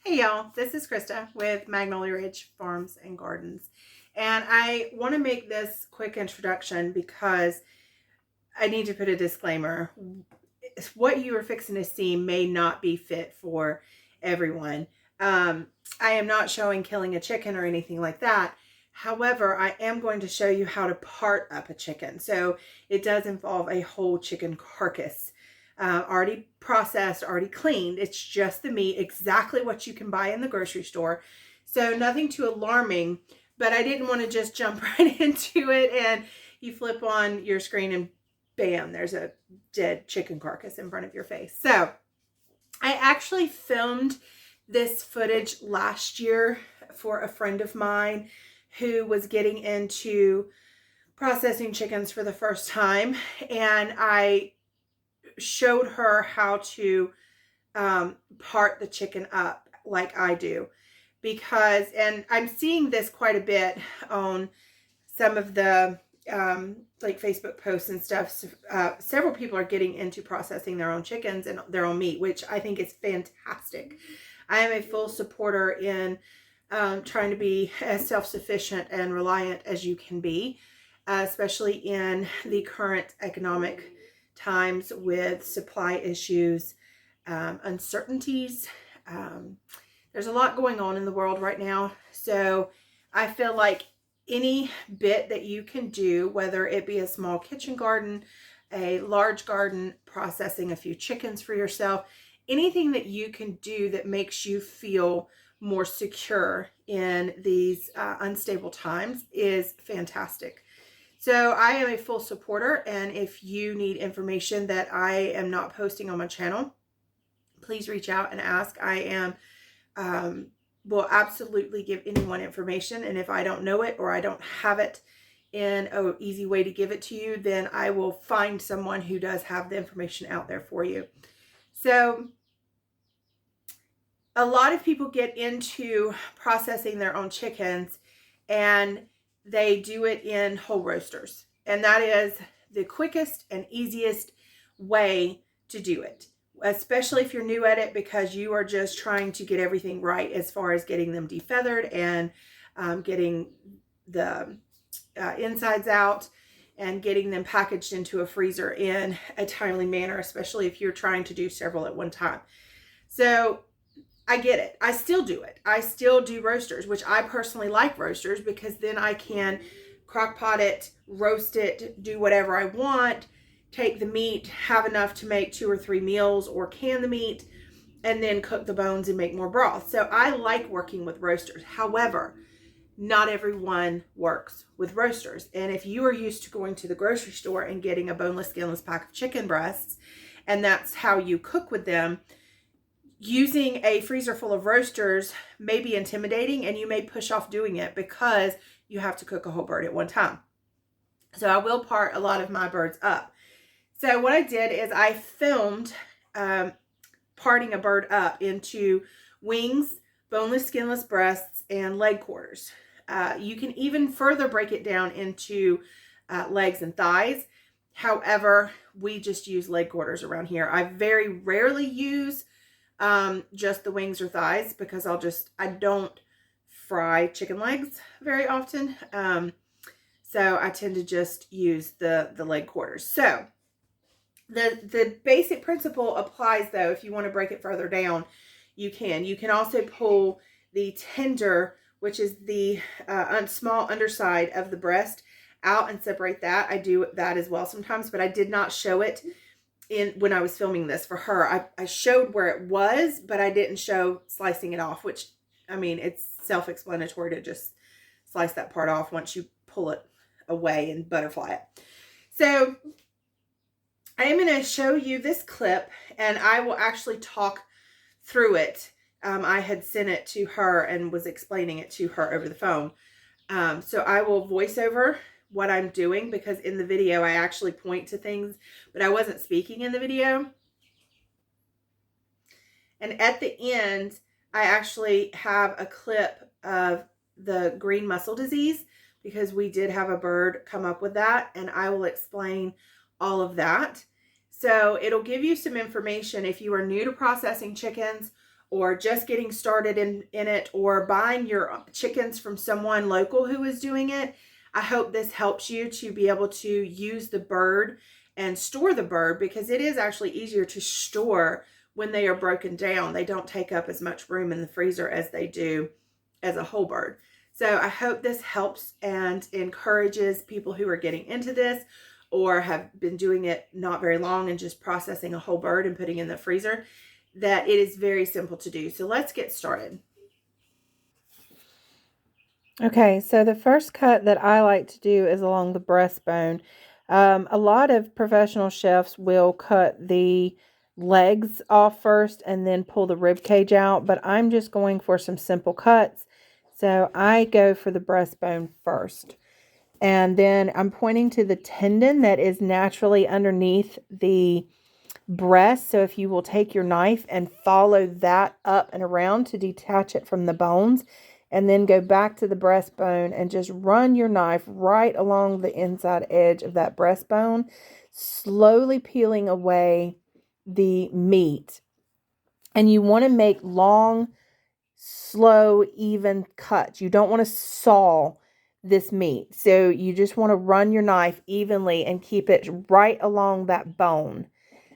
Hey y'all, this is Krista with Magnolia Ridge Farms and Gardens. And I want to make this quick introduction because I need to put a disclaimer. What you are fixing to see may not be fit for everyone. I am not showing killing a chicken or anything like that. However, I am going to show you how to part up a chicken. So it does involve a whole chicken carcass. Already processed, already cleaned. It's just the meat, exactly what you can buy in the grocery store. So nothing too alarming, but I didn't want to just jump right into it and you flip on your screen and bam, there's a dead chicken carcass in front of your face. So I actually filmed this footage last year for a friend of mine who was getting into processing chickens for the first time, and I showed her how to part the chicken up like I do, because, and I'm seeing this quite a bit on some of the like Facebook posts and stuff. Several people are getting into processing their own chickens and their own meat, which I think is fantastic. I am a full supporter in trying to be as self-sufficient and reliant as you can be, especially in the current economic times with supply issues, uncertainties. There's a lot going on in the world right now. So I feel like any bit that you can do, whether it be a small kitchen garden, a large garden, processing a few chickens for yourself, anything that you can do that makes you feel more secure in these unstable times is fantastic. So I am a full supporter, and if you need information that I am not posting on my channel, please reach out and ask. I am will absolutely give anyone information, and if I don't know it or I don't have it in an easy way to give it to you, then I will find someone who does have the information out there for you. So a lot of people get into processing their own chickens and they do it in whole roasters. And that is the quickest and easiest way to do it, especially if you're new at it, because you are just trying to get everything right as far as getting them defeathered and getting the insides out and getting them packaged into a freezer in a timely manner, especially if you're trying to do several at one time. So I get it. I still do it. I still do roasters, which I personally like roasters because then I can crock pot it, roast it, do whatever I want, take the meat, have enough to make 2 or 3 meals, or can the meat, and then cook the bones and make more broth. So I like working with roasters. However, not everyone works with roasters. And if you are used to going to the grocery store and getting a boneless, skinless pack of chicken breasts, and that's how you cook with them, using a freezer full of roasters may be intimidating, and you may push off doing it because you have to cook a whole bird at one time. So I will part a lot of my birds up. So what I did is I filmed parting a bird up into wings, boneless, skinless breasts, and leg quarters. You can even further break it down into legs and thighs. However, we just use leg quarters around here. I very rarely use just the wings or thighs because I don't fry chicken legs very often. So I tend to just use the leg quarters. So the basic principle applies, though. If you want to break it further down, you can. You can also pull the tender, which is the small underside of the breast, out and separate that. I do that as well sometimes, but I did not show it when I was filming this for her. I showed where it was, but I didn't show slicing it off, which, I mean, it's self-explanatory to just slice that part off once you pull it away and butterfly it. So I am going to show you this clip, and I will actually talk through it. I had sent it to her and was explaining it to her over the phone. So I will voice over what I'm doing, because in the video I actually point to things, but I wasn't speaking in the video. And at the end, I actually have a clip of the green mussel disease, because we did have a bird come up with that, and I will explain all of that. So it'll give you some information if you are new to processing chickens, or just getting started in it, or buying your chickens from someone local who is doing it, I hope this helps you to be able to use the bird and store the bird, because it is actually easier to store when they are broken down. They don't take up as much room in the freezer as they do as a whole bird. So I hope this helps and encourages people who are getting into this or have been doing it not very long and just processing a whole bird and putting in the freezer, that it is very simple to do. So let's get started. Okay, so the first cut that I like to do is along the breastbone. A lot of professional chefs will cut the legs off first and then pull the rib cage out, but I'm just going for some simple cuts. So I go for the breastbone first. And then I'm pointing to the tendon that is naturally underneath the breast. So if you will take your knife and follow that up and around to detach it from the bones, and then go back to the breastbone and just run your knife right along the inside edge of that breastbone, slowly peeling away the meat. And you want to make long, slow, even cuts. You don't want to saw this meat. So you just want to run your knife evenly and keep it right along that bone,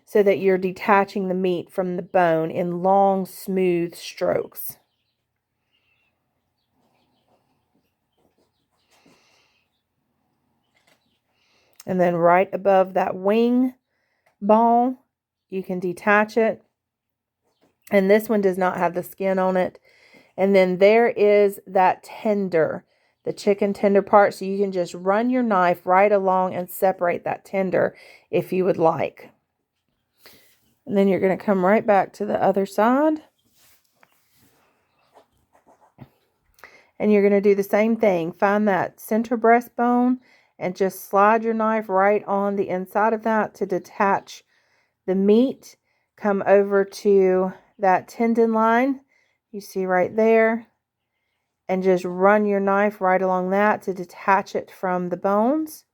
so that you're detaching the meat from the bone in long, smooth strokes. And then right above that wing ball, you can detach it. And this one does not have the skin on it. And then there is that tender, the chicken tender part. So you can just run your knife right along and separate that tender if you would like. And then you're going to come right back to the other side. And you're going to do the same thing. Find that center breastbone and just slide your knife right on the inside of that to detach the meat. Come over to that tendon line you see right there, and just run your knife right along that to detach it from the bones.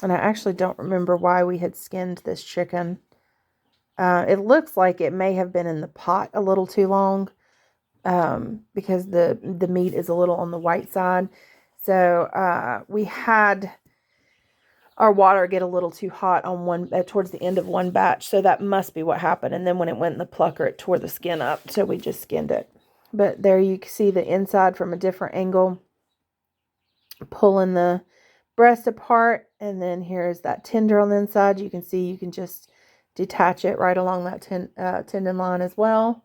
And I actually don't remember why we had skinned this chicken. It looks like it may have been in the pot a little too long, because the meat is a little on the white side. So we had our water get a little too hot on one towards the end of one batch. So that must be what happened. And then when it went in the plucker, it tore the skin up. So we just skinned it. But there you can see the inside from a different angle, pulling the breast apart. And then here's that tender on the inside. You can see you can just detach it right along that tendon line as well.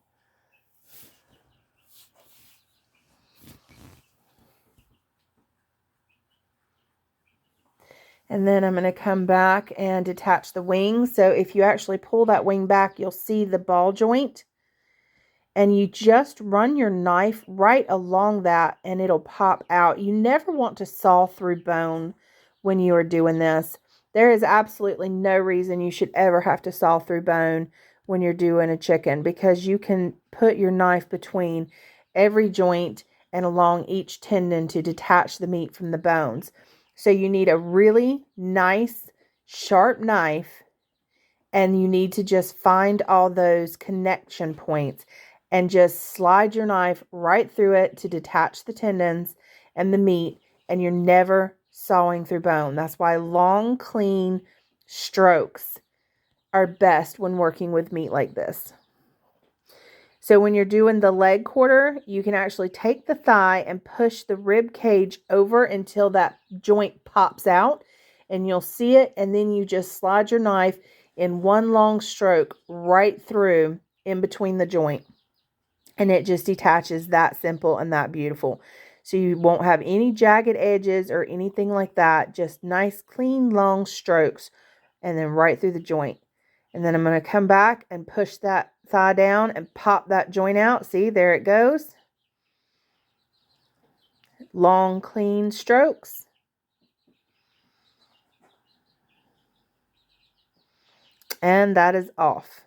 And then I'm going to come back and detach the wings. So if you actually pull that wing back, you'll see the ball joint. And you just run your knife right along that and it'll pop out. You never want to saw through bone when you are doing this. There is absolutely no reason you should ever have to saw through bone when you're doing a chicken, because you can put your knife between every joint and along each tendon to detach the meat from the bones. So you need a really nice, sharp knife, and you need to just find all those connection points and just slide your knife right through it to detach the tendons and the meat, and you're never sawing through bone. That's why long, clean strokes are best when working with meat like this. So when you're doing the leg quarter, you can actually take the thigh and push the rib cage over until that joint pops out, and you'll see it. And then you just slide your knife in one long stroke right through in between the joint. And it just detaches. That simple and that beautiful. So you won't have any jagged edges or anything like that. Just nice, clean, long strokes. And then right through the joint. And then I'm going to come back and push that thigh down and pop that joint out. See, there it goes. Long, clean strokes. And that is off.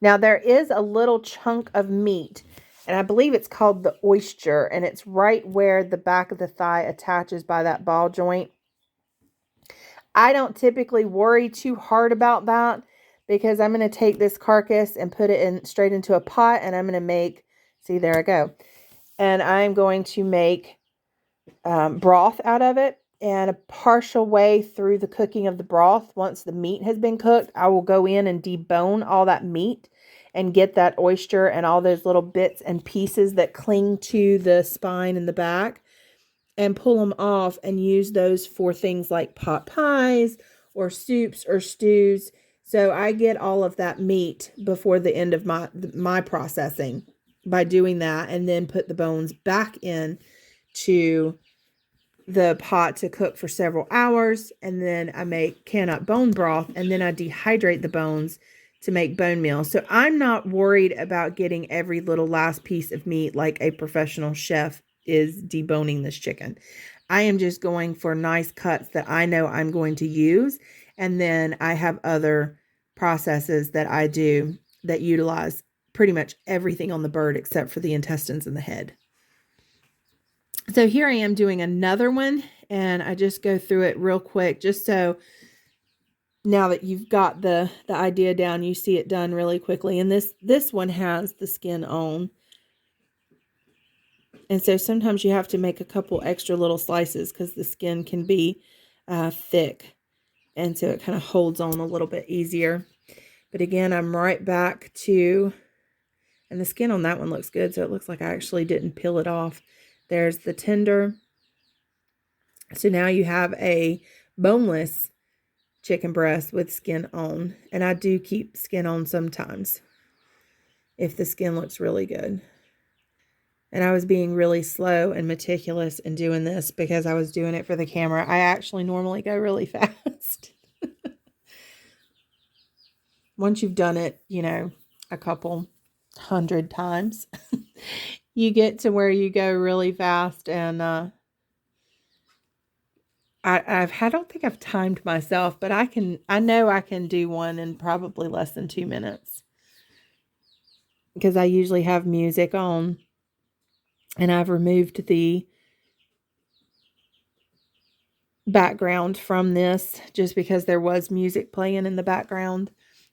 Now there is a little chunk of meat, and I believe it's called the oyster, and it's right where the back of the thigh attaches by that ball joint. I don't typically worry too hard about that because I'm going to take this carcass and put it in straight into a pot, and I'm going to make, see, there I go. And I'm going to make broth out of it. And a partial way through the cooking of the broth, once the meat has been cooked, I will go in and debone all that meat and get that oyster and all those little bits and pieces that cling to the spine and the back and pull them off and use those for things like pot pies or soups or stews. So I get all of that meat before the end of my processing by doing that, and then put the bones back in to the pot to cook for several hours. And then I make can-up bone broth, and then I dehydrate the bones to make bone meal. So I'm not worried about getting every little last piece of meat like a professional chef is deboning this chicken. I am just going for nice cuts that I know I'm going to use. And then I have other processes that I do that utilize pretty much everything on the bird except for the intestines and the head. So here I am doing another one, and I just go through it real quick, just so now that you've got the idea down, you see it done really quickly. And this one has the skin on. And so sometimes you have to make a couple extra little slices because the skin can be thick. And so it kind of holds on a little bit easier. But again, I'm right back to, and the skin on that one looks good. So it looks like I actually didn't peel it off. There's the tender. So now you have a boneless chicken breast with skin on. And I do keep skin on sometimes if the skin looks really good. And I was being really slow and meticulous in doing this because I was doing it for the camera. I actually normally go really fast. Once you've done it, you know, a couple 100 times, you get to where you go really fast. And I don't think I've timed myself, but I know I can do one in probably less than 2 minutes because I usually have music on, and I've removed the background from this just because there was music playing in the background.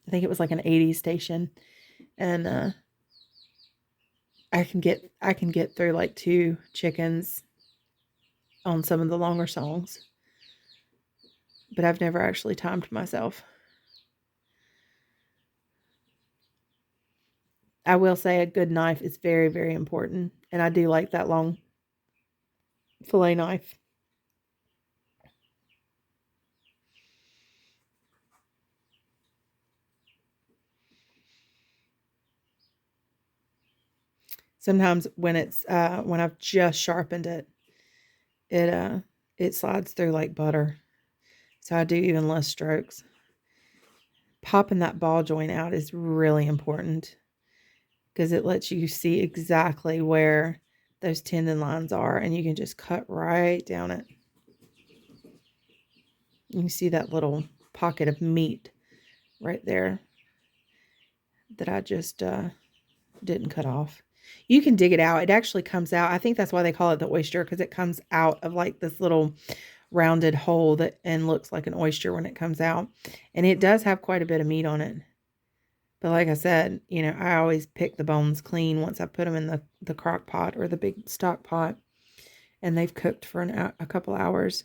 I think it was like an 80s station, and I can get through like 2 chickens on some of the longer songs, but I've never actually timed myself. I will say a good knife is very, very important, and I do like that long fillet knife. Sometimes when it's when I've just sharpened it, it slides through like butter. So I do even less strokes. Popping that ball joint out is really important because it lets you see exactly where those tendon lines are, and you can just cut right down it. You can see that little pocket of meat right there that I just didn't cut off. You can dig it out. It actually comes out. I think that's why they call it the oyster, because it comes out of like this little rounded hole that and looks like an oyster when it comes out. And it does have quite a bit of meat on it. But like I said, you know, I always pick the bones clean once I put them in the crock pot or the big stock pot, and they've cooked for a couple hours.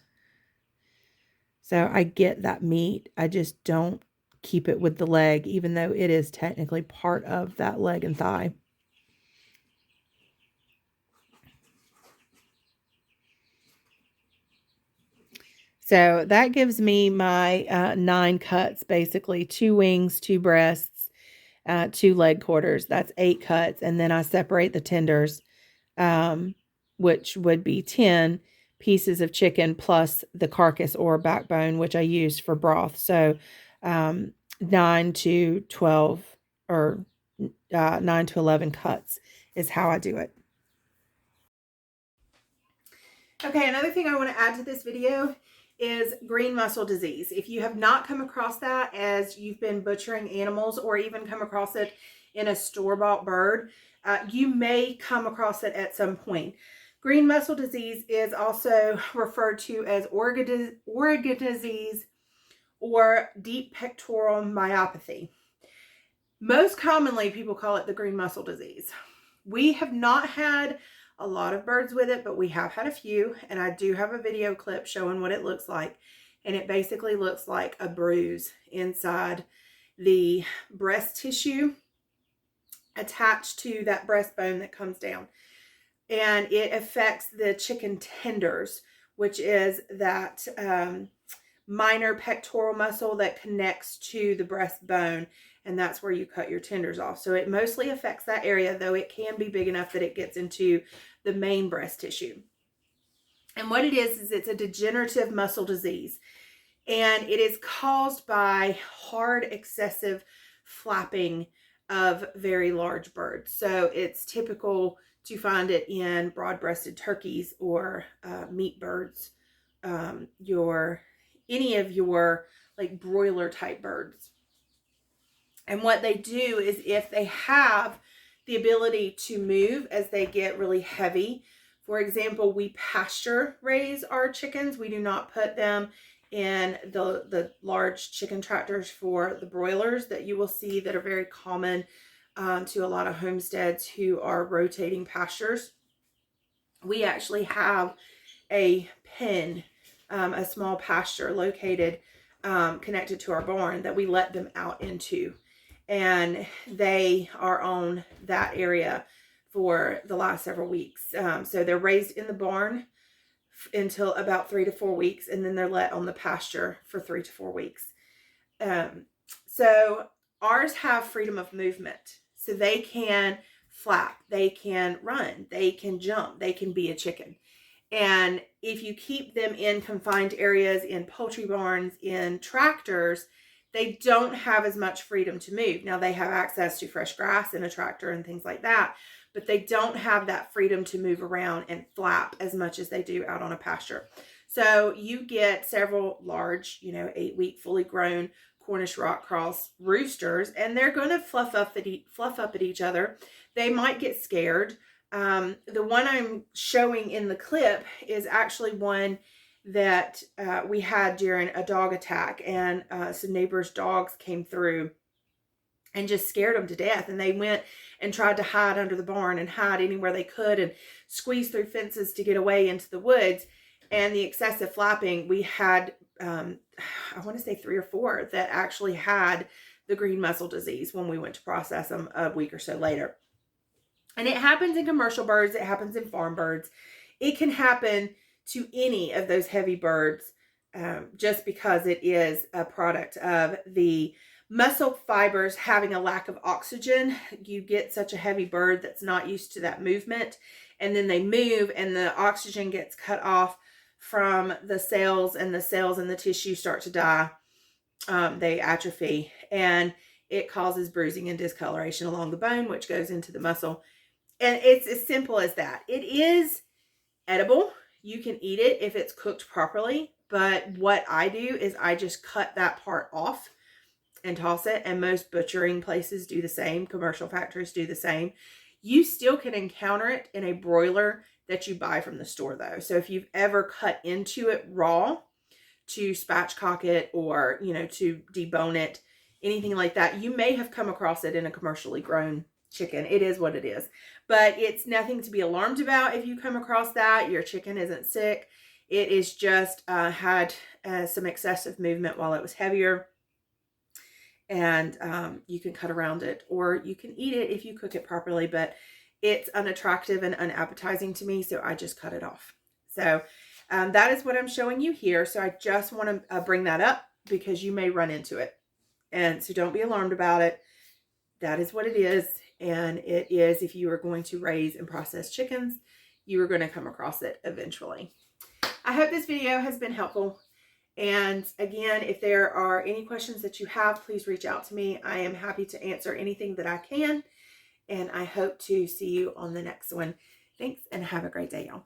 So I get that meat. I just don't keep it with the leg, even though it is technically part of that leg and thigh. So that gives me my 9 cuts, basically 2 wings, 2 breasts, 2 leg quarters. That's 8 cuts. And then I separate the tenders, which would be 10 pieces of chicken plus the carcass or backbone, which I use for broth. So 9 to 12 or 9 to 11 cuts is how I do it. Okay, another thing I want to add to this video is green mussel disease. If you have not come across that as you've been butchering animals, or even come across it in a store-bought bird, you may come across it at some point. Green mussel disease is also referred to as Oregon disease or deep pectoral myopathy. Most commonly, people call it the green mussel disease. We have not had a lot of birds with it, but we have had a few, and I do have a video clip showing what it looks like. And it basically looks like a bruise inside the breast tissue attached to that breastbone that comes down. And it affects the chicken tenders, which is that minor pectoral muscle that connects to the breastbone, and that's where you cut your tenders off. So it mostly affects that area, though it can be big enough that it gets into the main breast tissue. And what it is it's a degenerative muscle disease, and it is caused by hard, excessive flapping of very large birds. So it's typical to find it in broad-breasted turkeys or meat birds, any of your like broiler type birds. And what they do is if they have the ability to move as they get really heavy, for example, we pasture raise our chickens. We do not put them in the large chicken tractors for the broilers that you will see that are very common to a lot of homesteads who are rotating pastures. We actually have a pen, a small pasture located connected to our barn that we let them out into, and they are on that area for the last several weeks. So they're raised in the barn until about 3 to 4 weeks, and then they're let on the pasture for 3 to 4 weeks. So ours have freedom of movement, so they can flap, they can run, they can jump, they can be a chicken. And if you keep them in confined areas, in poultry barns, in tractors, they don't have as much freedom to move. Now they have access to fresh grass in a tractor and things like that, but they don't have that freedom to move around and flap as much as they do out on a pasture. So you get several large, 8-week fully grown Cornish rock cross roosters, and they're going to fluff up at each other. They might get scared. The one I'm showing in the clip is actually one that we had during a dog attack, and some neighbors' dogs came through and just scared them to death. And they went and tried to hide under the barn and hide anywhere they could and squeeze through fences to get away into the woods. And the excessive flapping, we had, I want to say 3 or 4 that actually had the green mussel disease when we went to process them a week or so later. And it happens in commercial birds. It happens in farm birds. It can happen to any of those heavy birds just because it is a product of the muscle fibers having a lack of oxygen. You get such a heavy bird that's not used to that movement, and then they move and the oxygen gets cut off from the cells, and the cells in the tissue start to die. They atrophy, and it causes bruising and discoloration along the bone, which goes into the muscle. And it's as simple as that. It is edible. You can eat it if it's cooked properly. But what I do is I just cut that part off and toss it. And most butchering places do the same. Commercial factories do the same. You still can encounter it in a broiler that you buy from the store, though. So if you've ever cut into it raw to spatchcock it or, to debone it, anything like that, you may have come across it in a commercially grown chicken. It is what it is. But it's nothing to be alarmed about if you come across that. Your chicken isn't sick. It is just had some excessive movement while it was heavier. And you can cut around it, or you can eat it if you cook it properly. But it's unattractive and unappetizing to me, so I just cut it off. So that is what I'm showing you here. So I just want to bring that up because you may run into it. And so don't be alarmed about it. That is what it is. And it is, if you are going to raise and process chickens, you are going to come across it eventually. I hope this video has been helpful. And again, if there are any questions that you have, please reach out to me. I am happy to answer anything that I can. And I hope to see you on the next one. Thanks, and have a great day, y'all.